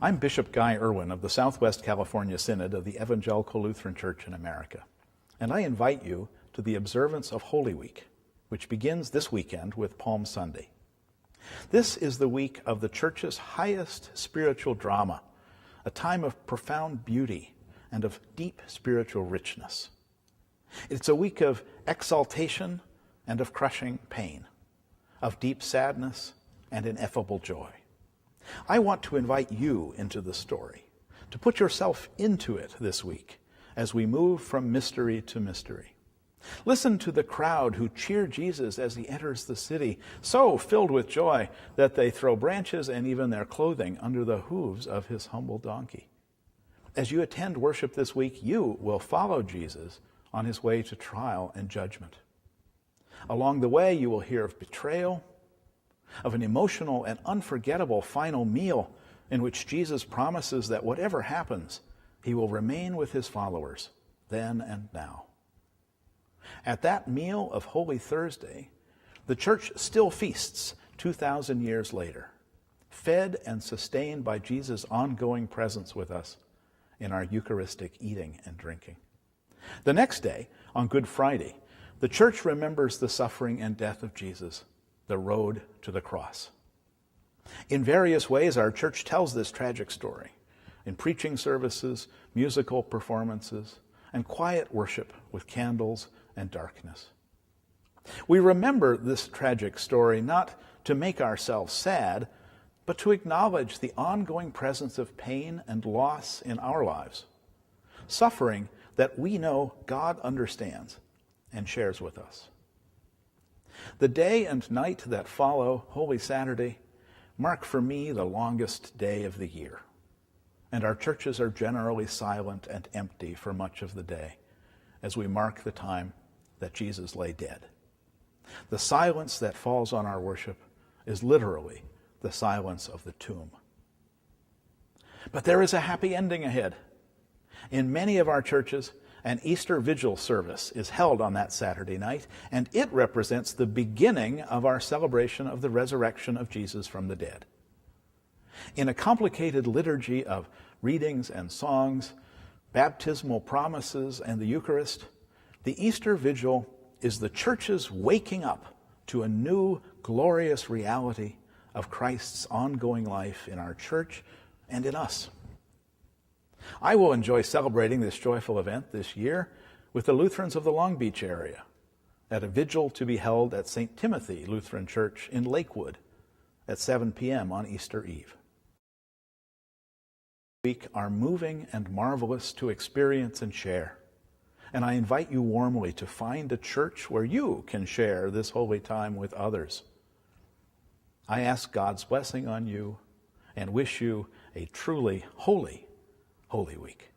I'm Bishop Guy Erwin of the Southwest California Synod of the Evangelical Lutheran Church in America, and I invite you to the observance of Holy Week, which begins this weekend with Palm Sunday. This is the week of the Church's highest spiritual drama, a time of profound beauty and of deep spiritual richness. It's a week of exaltation and of crushing pain, of deep sadness and ineffable joy. I want to invite you into the story, to put yourself into it this week as we move from mystery to mystery. Listen to the crowd who cheer Jesus as he enters the city, so filled with joy that they throw branches and even their clothing under the hooves of his humble donkey. As you attend worship this week, you will follow Jesus on his way to trial and judgment. Along the way, you will hear of betrayal, of an emotional and unforgettable final meal in which Jesus promises that whatever happens, he will remain with his followers then and now. At that meal of Holy Thursday, the Church still feasts 2,000 years later, fed and sustained by Jesus' ongoing presence with us in our Eucharistic eating and drinking. The next day, on Good Friday, the Church remembers the suffering and death of Jesus, the road to the cross. In various ways, our Church tells this tragic story in preaching services, musical performances, and quiet worship with candles and darkness. We remember this tragic story not to make ourselves sad, but to acknowledge the ongoing presence of pain and loss in our lives, suffering that we know God understands and shares with us. The day and night that follow Holy Saturday mark for me the longest day of the year, and our churches are generally silent and empty for much of the day as we mark the time that Jesus lay dead. The silence that falls on our worship is literally the silence of the tomb. But there is a happy ending ahead. In many of our churches, an Easter Vigil service is held on that Saturday night, and it represents the beginning of our celebration of the resurrection of Jesus from the dead. In a complicated liturgy of readings and songs, baptismal promises, and the Eucharist, the Easter Vigil is the Church's waking up to a new, glorious reality of Christ's ongoing life in our church and in us. I will enjoy celebrating this joyful event this year with the Lutherans of the Long Beach area at a vigil to be held at St. Timothy Lutheran Church in Lakewood at 7 p.m. on Easter Eve. Week are moving and marvelous to experience and share, and I invite you warmly to find a church where you can share this holy time with others. I ask God's blessing on you and wish you a truly holy Holy Week.